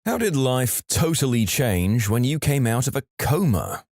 How did life totally change when you came out of a coma?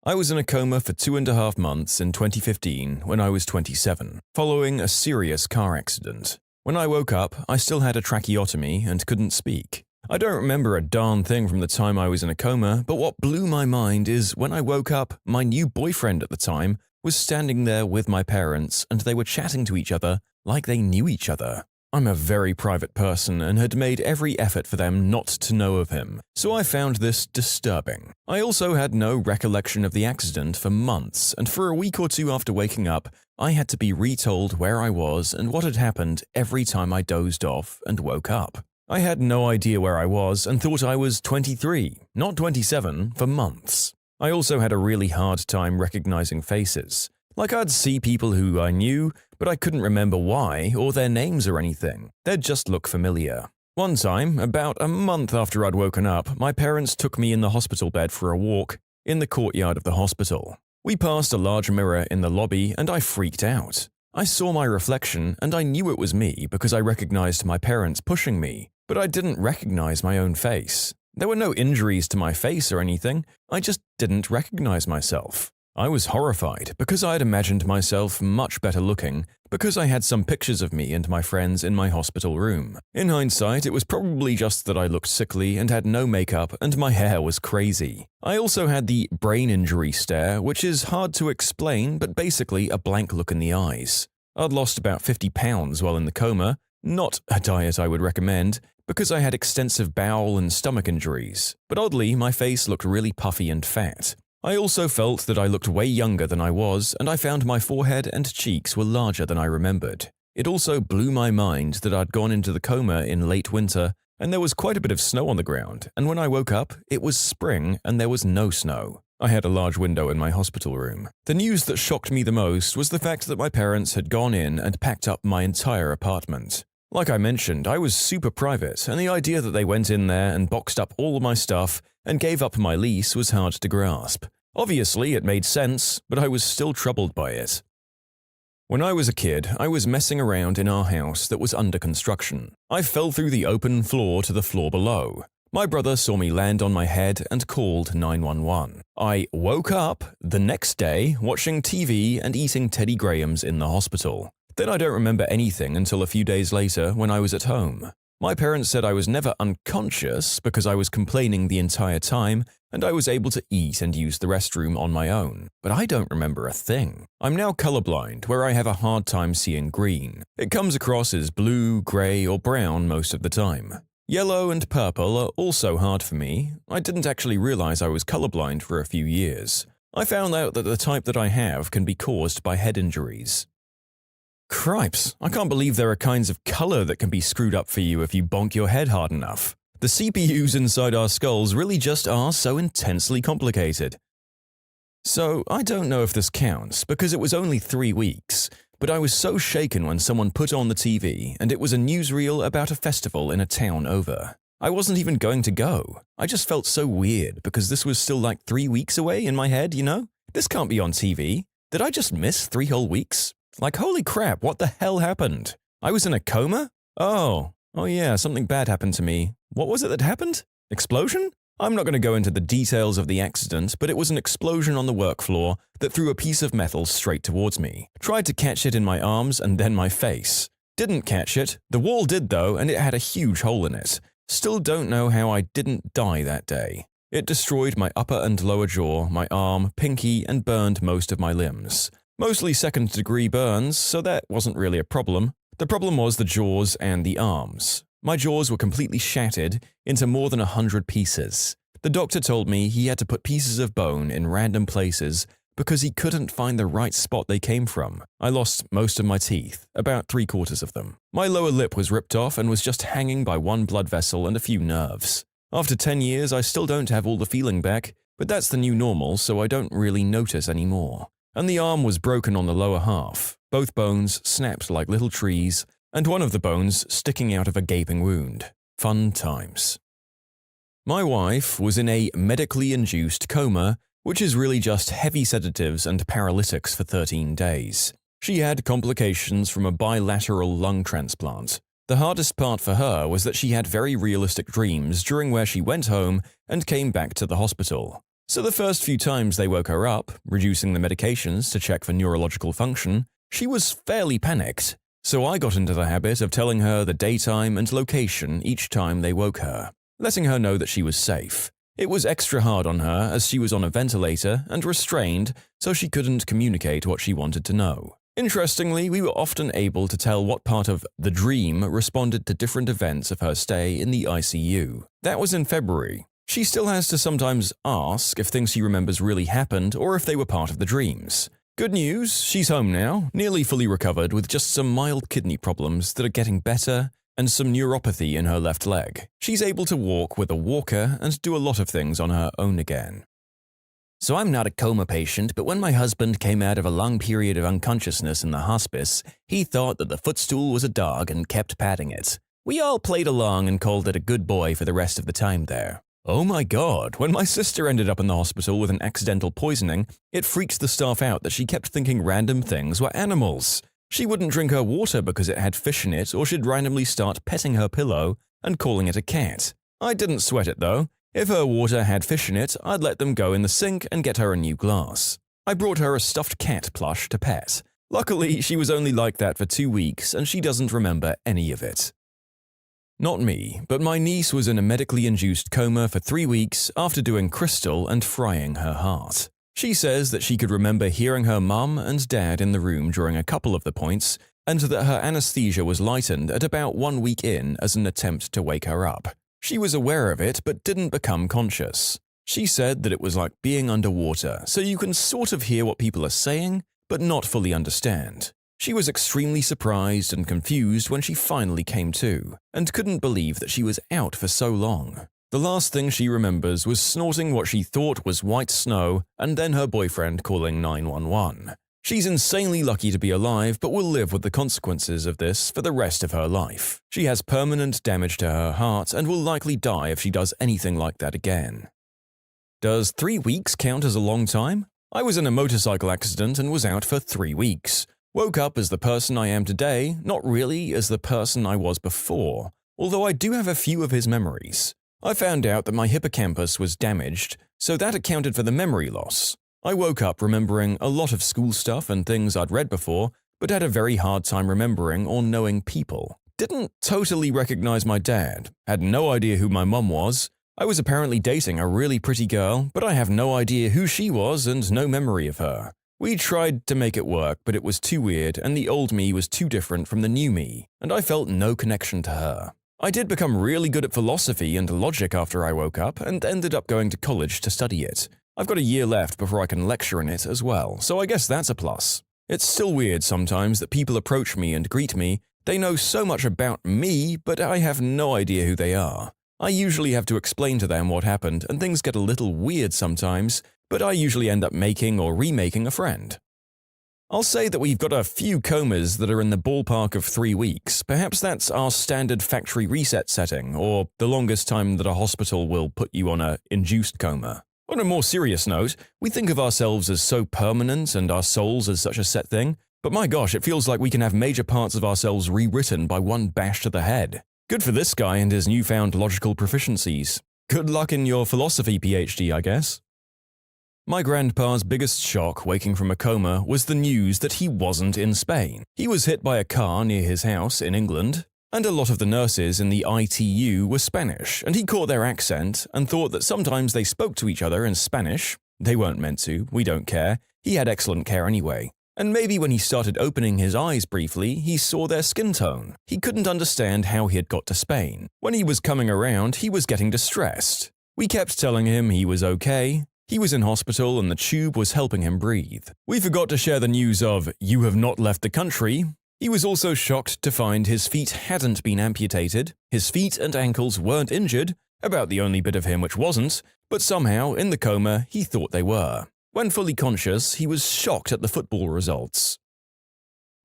I was in a coma for 2.5 months in 2015 when I was 27, following a serious car accident. When I woke up, I still had a tracheotomy and couldn't speak. I don't remember a darn thing from the time I was in a coma, but what blew my mind is when I woke up, my new boyfriend at the time was standing there with my parents and they were chatting to each other like they knew each other. I'm a very private person and had made every effort for them not to know of him, so I found this disturbing. I also had no recollection of the accident for months, and for a week or two after waking up, I had to be retold where I was and what had happened every time I dozed off and woke up. I had no idea where I was and thought I was 23, not 27, for months. I also had a really hard time recognizing faces. Like I'd see people who I knew, but I couldn't remember why or their names or anything. They'd just look familiar. One time, about a month after I'd woken up, my parents took me in the hospital bed for a walk in the courtyard of the hospital. We passed a large mirror in the lobby and I freaked out. I saw my reflection and I knew it was me because I recognized my parents pushing me, but I didn't recognize my own face. There were no injuries to my face or anything, I just didn't recognize myself. I was horrified because I had imagined myself much better looking because I had some pictures of me and my friends in my hospital room. In hindsight, it was probably just that I looked sickly and had no makeup and my hair was crazy. I also had the brain injury stare, which is hard to explain but basically a blank look in the eyes. I'd lost about 50 pounds while in the coma, not a diet I would recommend, because I had extensive bowel and stomach injuries, but oddly my face looked really puffy and fat. I also felt that I looked way younger than I was, and I found my forehead and cheeks were larger than I remembered. It also blew my mind that I'd gone into the coma in late winter, and there was quite a bit of snow on the ground, and when I woke up, it was spring and there was no snow. I had a large window in my hospital room. The news that shocked me the most was the fact that my parents had gone in and packed up my entire apartment. Like I mentioned, I was super private, and the idea that they went in there and boxed up all of my stuff and gave up my lease was hard to grasp. Obviously, it made sense, but I was still troubled by it. When I was a kid, I was messing around in our house that was under construction. I fell through the open floor to the floor below. My brother saw me land on my head and called 911. I woke up the next day watching TV and eating Teddy Grahams in the hospital. Then I don't remember anything until a few days later when I was at home. My parents said I was never unconscious because I was complaining the entire time and I was able to eat and use the restroom on my own, but I don't remember a thing. I'm now colorblind, where I have a hard time seeing green. It comes across as blue, gray, or brown most of the time. Yellow and purple are also hard for me. I didn't actually realize I was colorblind for a few years. I found out that the type that I have can be caused by head injuries. Cripes, I can't believe there are kinds of color that can be screwed up for you if you bonk your head hard enough. The CPUs inside our skulls really just are so intensely complicated. So, I don't know if this counts, because it was only 3 weeks, but I was so shaken when someone put on the TV and it was a newsreel about a festival in a town over. I wasn't even going to go. I just felt so weird because this was still like 3 weeks away in my head, you know? This can't be on TV. Did I just miss 3 whole weeks? Like, holy crap, what the hell happened? I was in a coma? Oh yeah, something bad happened to me. What was it that happened? Explosion? I'm not going to go into the details of the accident, but it was an explosion on the work floor that threw a piece of metal straight towards me. Tried to catch it in my arms and then my face. Didn't catch it. The wall did though, and it had a huge hole in it. Still don't know how I didn't die that day. It destroyed my upper and lower jaw, my arm, pinky, and burned most of my limbs. Mostly second-degree burns, so that wasn't really a problem. The problem was the jaws and the arms. My jaws were completely shattered into more than 100 pieces. The doctor told me he had to put pieces of bone in random places because he couldn't find the right spot they came from. I lost most of my teeth, about 3/4 of them. My lower lip was ripped off and was just hanging by one blood vessel and a few nerves. After 10 years, I still don't have all the feeling back, but that's the new normal, so I don't really notice anymore. And the arm was broken on the lower half. Both bones snapped like little trees, and one of the bones sticking out of a gaping wound. Fun times. My wife was in a medically induced coma, which is really just heavy sedatives and paralytics for 13 days. She had complications from a bilateral lung transplant. The hardest part for her was that she had very realistic dreams during where she went home and came back to the hospital. So the first few times they woke her up, reducing the medications to check for neurological function, she was fairly panicked. So I got into the habit of telling her the daytime and location each time they woke her, letting her know that she was safe. It was extra hard on her as she was on a ventilator and restrained, so she couldn't communicate what she wanted to know. Interestingly, we were often able to tell what part of the dream responded to different events of her stay in the ICU. That was in February. She still has to sometimes ask if things she remembers really happened or if they were part of the dreams. Good news, she's home now, nearly fully recovered with just some mild kidney problems that are getting better and some neuropathy in her left leg. She's able to walk with a walker and do a lot of things on her own again. So I'm not a coma patient, but when my husband came out of a long period of unconsciousness in the hospice, he thought that the footstool was a dog and kept patting it. We all played along and called it a good boy for the rest of the time there. Oh my god, when my sister ended up in the hospital with an accidental poisoning, it freaked the staff out that she kept thinking random things were animals. She wouldn't drink her water because it had fish in it, or she'd randomly start petting her pillow and calling it a cat. I didn't sweat it though. If her water had fish in it, I'd let them go in the sink and get her a new glass. I brought her a stuffed cat plush to pet. Luckily, she was only like that for 2 weeks and she doesn't remember any of it. Not me, but my niece was in a medically induced coma for 3 weeks after doing crystal and frying her heart. She says that she could remember hearing her mum and dad in the room during a couple of the points and that her anesthesia was lightened at about 1 week in as an attempt to wake her up. She was aware of it but didn't become conscious. She said that it was like being underwater, so you can sort of hear what people are saying, but not fully understand. She was extremely surprised and confused when she finally came to, and couldn't believe that she was out for so long. The last thing she remembers was snorting what she thought was white snow and then her boyfriend calling 911. She's insanely lucky to be alive, but will live with the consequences of this for the rest of her life. She has permanent damage to her heart and will likely die if she does anything like that again. Does 3 weeks count as a long time? I was in a motorcycle accident and was out for 3 weeks. Woke up as the person I am today, not really as the person I was before, although I do have a few of his memories. I found out that my hippocampus was damaged, so that accounted for the memory loss. I woke up remembering a lot of school stuff and things I'd read before, but had a very hard time remembering or knowing people. Didn't totally recognize my dad, had no idea who my mum was. I was apparently dating a really pretty girl, but I have no idea who she was and no memory of her. We tried to make it work, but it was too weird and the old me was too different from the new me, and I felt no connection to her. I did become really good at philosophy and logic after I woke up and ended up going to college to study it. I've got a year left before I can lecture in it as well, so I guess that's a plus. It's still weird sometimes that people approach me and greet me. They know so much about me, but I have no idea who they are. I usually have to explain to them what happened, and things get a little weird sometimes, but I usually end up making or remaking a friend. I'll say that we've got a few comas that are in the ballpark of 3 weeks. Perhaps that's our standard factory reset setting, or the longest time that a hospital will put you on a induced coma. On a more serious note, we think of ourselves as so permanent and our souls as such a set thing, but my gosh, it feels like we can have major parts of ourselves rewritten by one bash to the head. Good for this guy and his newfound logical proficiencies. Good luck in your philosophy PhD, I guess. My grandpa's biggest shock waking from a coma was the news that he wasn't in Spain. He was hit by a car near his house in England, and a lot of the nurses in the ITU were Spanish, and he caught their accent and thought that sometimes they spoke to each other in Spanish. They weren't meant to, we don't care. He had excellent care anyway. And maybe when he started opening his eyes briefly, he saw their skin tone. He couldn't understand how he had got to Spain. When he was coming around, he was getting distressed. We kept telling him he was okay. He was in hospital and the tube was helping him breathe. We forgot to share the news of, "You have not left the country." He was also shocked to find his feet hadn't been amputated, his feet and ankles weren't injured, about the only bit of him which wasn't, but somehow, in the coma, he thought they were. When fully conscious, he was shocked at the football results.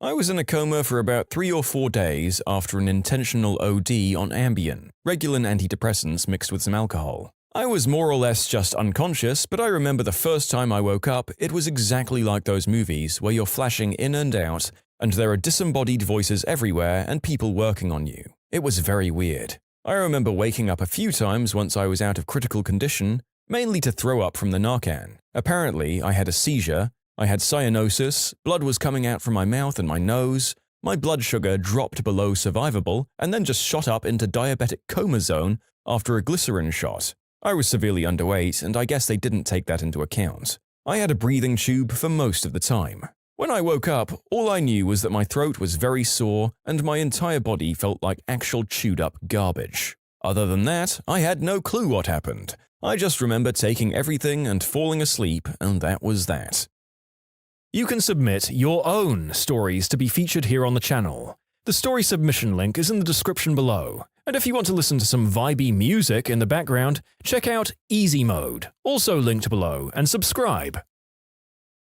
I was in a coma for about 3 or 4 days after an intentional OD on Ambien, regular antidepressants mixed with some alcohol. I was more or less just unconscious, but I remember the first time I woke up, it was exactly like those movies where you're flashing in and out, and there are disembodied voices everywhere and people working on you. It was very weird. I remember waking up a few times once I was out of critical condition, mainly to throw up from the Narcan. Apparently, I had a seizure, I had cyanosis, blood was coming out from my mouth and my nose, my blood sugar dropped below survivable, and then just shot up into diabetic coma zone after a glycerin shot. I was severely underweight, and I guess they didn't take that into account. I had a breathing tube for most of the time. When I woke up, all I knew was that my throat was very sore and my entire body felt like actual chewed-up garbage. Other than that, I had no clue what happened. I just remember taking everything and falling asleep, and that was that. You can submit your own stories to be featured here on the channel. The story submission link is in the description below. And if you want to listen to some vibey music in the background, check out Easy Mode, also linked below, and subscribe.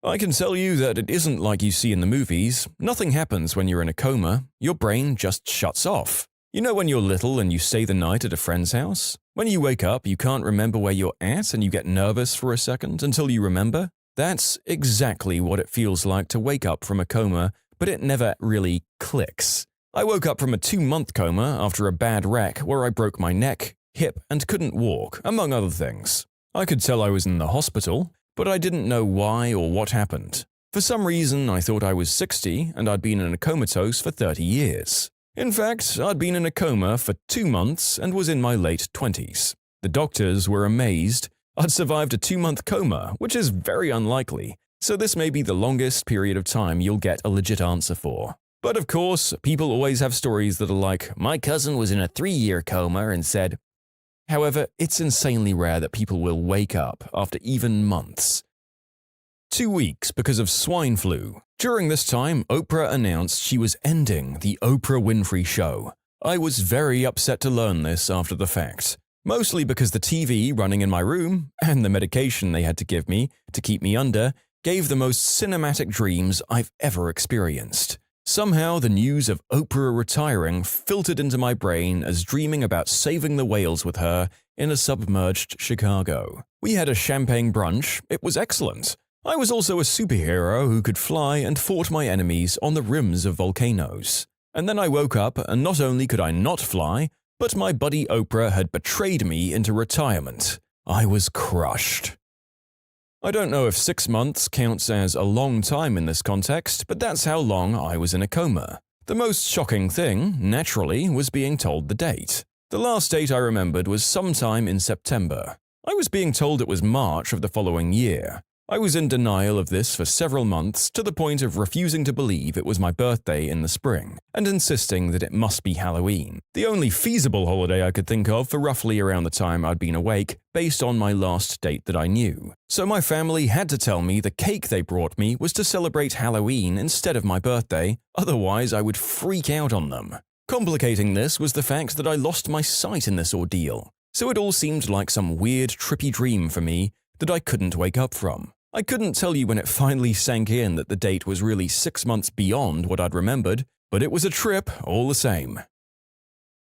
I can tell you that it isn't like you see in the movies. Nothing happens when you're in a coma. Your brain just shuts off. You know when you're little and you stay the night at a friend's house? When you wake up, you can't remember where you're at and you get nervous for a second until you remember? That's exactly what it feels like to wake up from a coma, but it never really clicks. I woke up from a 2-month coma after a bad wreck where I broke my neck, hip, and couldn't walk, among other things. I could tell I was in the hospital, but I didn't know why or what happened. For some reason, I thought I was 60 and I'd been in a comatose for 30 years. In fact, I'd been in a coma for 2 months and was in my late 20s. The doctors were amazed. I'd survived a 2-month coma, which is very unlikely, so this may be the longest period of time you'll get a legit answer for. But of course, people always have stories that are like, my cousin was in a 3-year coma and said. However, it's insanely rare that people will wake up after even months. 2 weeks because of swine flu. During this time, Oprah announced she was ending the Oprah Winfrey Show. I was very upset to learn this after the fact. Mostly because the TV running in my room, and the medication they had to give me to keep me under, gave the most cinematic dreams I've ever experienced. Somehow, the news of Oprah retiring filtered into my brain as dreaming about saving the whales with her in a submerged Chicago. We had a champagne brunch. It was excellent. I was also a superhero who could fly and fought my enemies on the rims of volcanoes. And then I woke up, and not only could I not fly, but my buddy Oprah had betrayed me into retirement. I was crushed. I don't know if 6 months counts as a long time in this context, but that's how long I was in a coma. The most shocking thing, naturally, was being told the date. The last date I remembered was sometime in September. I was being told it was March of the following year. I was in denial of this for several months to the point of refusing to believe it was my birthday in the spring, and insisting that it must be Halloween, the only feasible holiday I could think of for roughly around the time I'd been awake based on my last date that I knew. So my family had to tell me the cake they brought me was to celebrate Halloween instead of my birthday, otherwise I would freak out on them. Complicating this was the fact that I lost my sight in this ordeal, so it all seemed like some weird trippy dream for me that I couldn't wake up from. I couldn't tell you when it finally sank in that the date was really 6 months beyond what I'd remembered, but it was a trip all the same.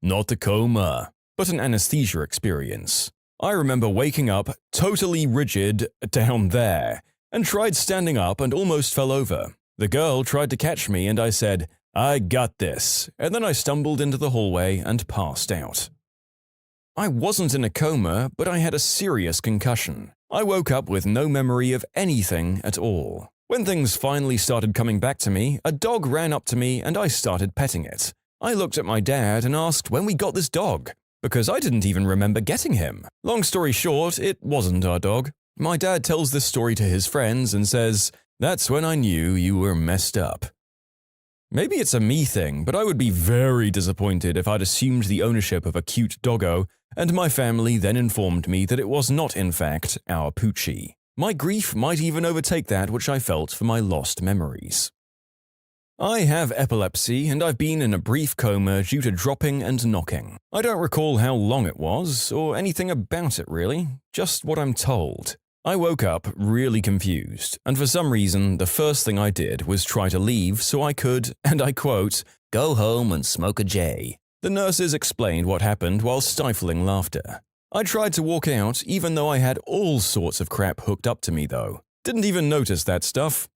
Not a coma, but an anesthesia experience. I remember waking up totally rigid down there, and tried standing up and almost fell over. The girl tried to catch me and I said, "I got this," and then I stumbled into the hallway and passed out. I wasn't in a coma, but I had a serious concussion. I woke up with no memory of anything at all. When things finally started coming back to me, a dog ran up to me and I started petting it. I looked at my dad and asked when we got this dog, because I didn't even remember getting him. Long story short, it wasn't our dog. My dad tells this story to his friends and says, "That's when I knew you were messed up." Maybe it's a me thing, but I would be very disappointed if I'd assumed the ownership of a cute doggo, and my family then informed me that it was not in fact our Poochie. My grief might even overtake that which I felt for my lost memories. I have epilepsy, and I've been in a brief coma due to dropping and knocking. I don't recall how long it was, or anything about it really, just what I'm told. I woke up really confused, and for some reason, the first thing I did was try to leave so I could, and I quote, "go home and smoke a J." The nurses explained what happened while stifling laughter. I tried to walk out even though I had all sorts of crap hooked up to me though. Didn't even notice that stuff.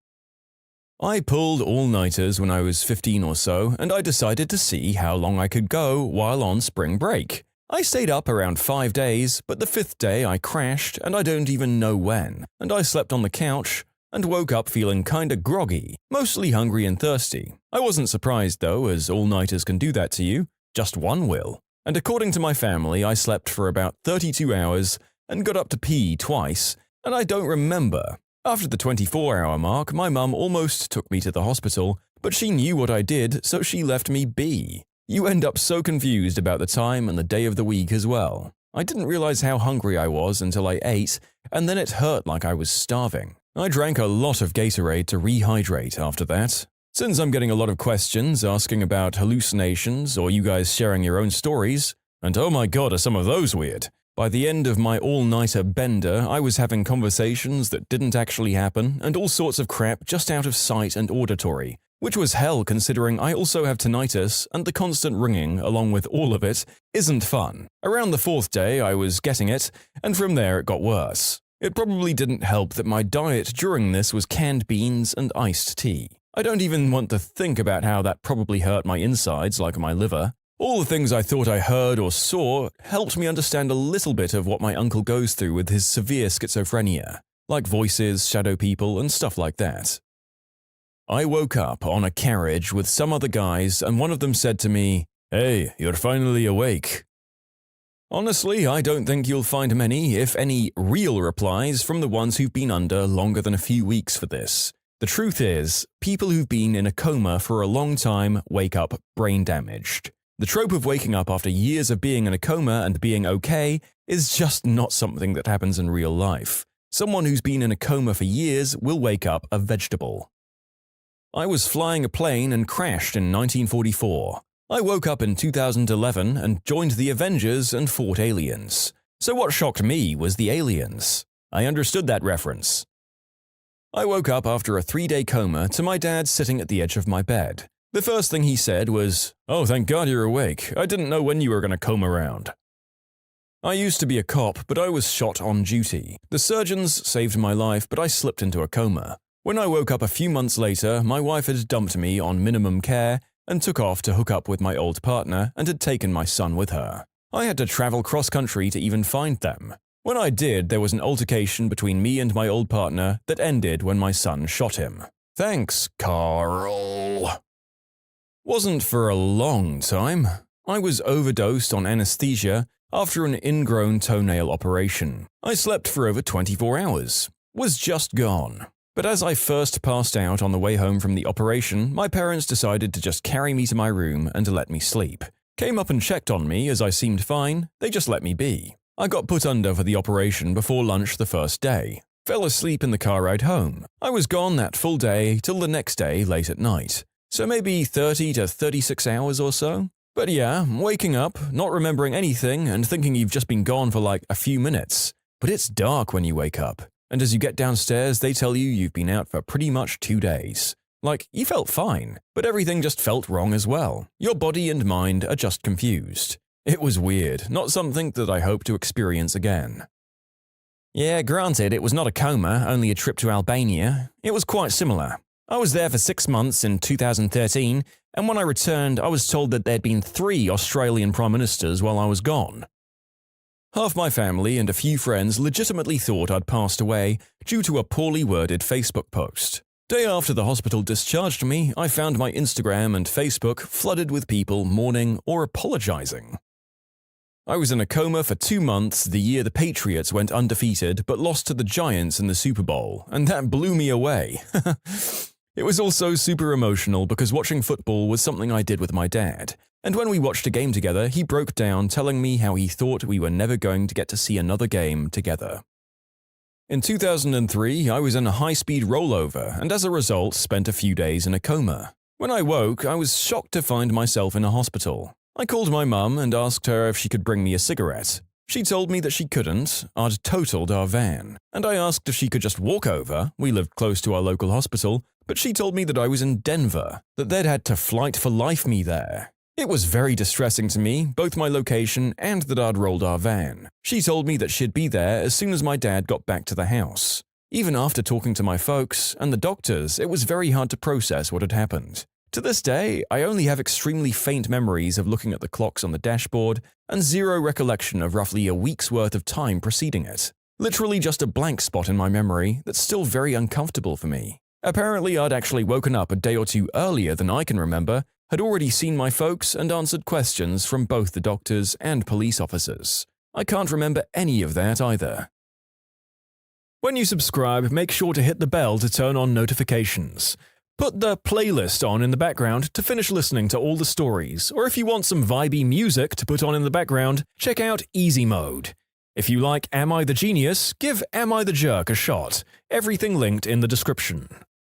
I pulled all-nighters when I was 15 or so, and I decided to see how long I could go while on spring break. I stayed up around 5 days, but the 5th day I crashed and I don't even know when, and I slept on the couch and woke up feeling kinda groggy, mostly hungry and thirsty. I wasn't surprised though, as all-nighters can do that to you, just one will. And according to my family, I slept for about 32 hours and got up to pee twice, and I don't remember. After the 24-hour mark, my mum almost took me to the hospital, but she knew what I did, so she left me be. You end up so confused about the time and the day of the week as well. I didn't realize how hungry I was until I ate, and then it hurt like I was starving. I drank a lot of Gatorade to rehydrate after that. Since I'm getting a lot of questions asking about hallucinations or you guys sharing your own stories, and oh my god, are some of those weird. By the end of my all-nighter bender, I was having conversations that didn't actually happen and all sorts of crap just out of sight and auditory, which was hell considering I also have tinnitus and the constant ringing along with all of it isn't fun. Around the 4th day I was getting it, and from there it got worse. It probably didn't help that my diet during this was canned beans and iced tea. I don't even want to think about how that probably hurt my insides like my liver. All the things I thought I heard or saw helped me understand a little bit of what my uncle goes through with his severe schizophrenia, like voices, shadow people, and stuff like that. I woke up on a carriage with some other guys and one of them said to me, "Hey, you're finally awake." Honestly, I don't think you'll find many, if any, real replies from the ones who've been under longer than a few weeks for this. The truth is, people who've been in a coma for a long time wake up brain damaged. The trope of waking up after years of being in a coma and being okay is just not something that happens in real life. Someone who's been in a coma for years will wake up a vegetable. I was flying a plane and crashed in 1944. I woke up in 2011 and joined the Avengers and fought aliens. So what shocked me was the aliens. I understood that reference. I woke up after a 3-day coma to my dad sitting at the edge of my bed. The first thing he said was, "Oh, thank God you're awake. I didn't know when you were going to come around." I used to be a cop, but I was shot on duty. The surgeons saved my life, but I slipped into a coma. When I woke up a few months later, my wife had dumped me on minimum care and took off to hook up with my old partner and had taken my son with her. I had to travel cross-country to even find them. When I did, there was an altercation between me and my old partner that ended when my son shot him. Thanks, Carl. Wasn't for a long time. I was overdosed on anesthesia after an ingrown toenail operation. I slept for over 24 hours. Was just gone. But as I first passed out on the way home from the operation, my parents decided to just carry me to my room and let me sleep. Came up and checked on me as I seemed fine, they just let me be. I got put under for the operation before lunch the first day. Fell asleep in the car ride home. I was gone that full day till the next day late at night. So maybe 30 to 36 hours or so. But yeah, waking up, not remembering anything and thinking you've just been gone for like a few minutes. But it's dark when you wake up. And as you get downstairs, they tell you you've been out for pretty much 2 days. Like, you felt fine, but everything just felt wrong as well. Your body and mind are just confused. It was weird, not something that I hope to experience again. Yeah, granted, it was not a coma, only a trip to Albania. It was quite similar. I was there for 6 months in 2013, and when I returned, I was told that there'd been 3 Australian Prime Ministers while I was gone. Half my family and a few friends legitimately thought I'd passed away due to a poorly worded Facebook post. Day after the hospital discharged me, I found my Instagram and Facebook flooded with people mourning or apologizing. I was in a coma for 2 months the year the Patriots went undefeated but lost to the Giants in the Super Bowl, and that blew me away. It was also super emotional because watching football was something I did with my dad, and when we watched a game together, he broke down telling me how he thought we were never going to get to see another game together. In 2003, I was in a high-speed rollover and as a result spent a few days in a coma. When I woke, I was shocked to find myself in a hospital. I called my mum and asked her if she could bring me a cigarette. She told me that she couldn't, I'd totaled our van, and I asked if she could just walk over, we lived close to our local hospital, but she told me that I was in Denver, that they'd had to flight for life me there. It was very distressing to me, both my location and that I'd rolled our van. She told me that she'd be there as soon as my dad got back to the house. Even after talking to my folks and the doctors, it was very hard to process what had happened. To this day, I only have extremely faint memories of looking at the clocks on the dashboard and zero recollection of roughly a week's worth of time preceding it. Literally just a blank spot in my memory that's still very uncomfortable for me. Apparently, I'd actually woken up a day or two earlier than I can remember, had already seen my folks and answered questions from both the doctors and police officers. I can't remember any of that either. When you subscribe, make sure to hit the bell to turn on notifications. Put the playlist on in the background to finish listening to all the stories, or if you want some vibey music to put on in the background, check out Easy Mode. If you like Am I the Genius, give Am I the Jerk a shot. Everything linked in the description.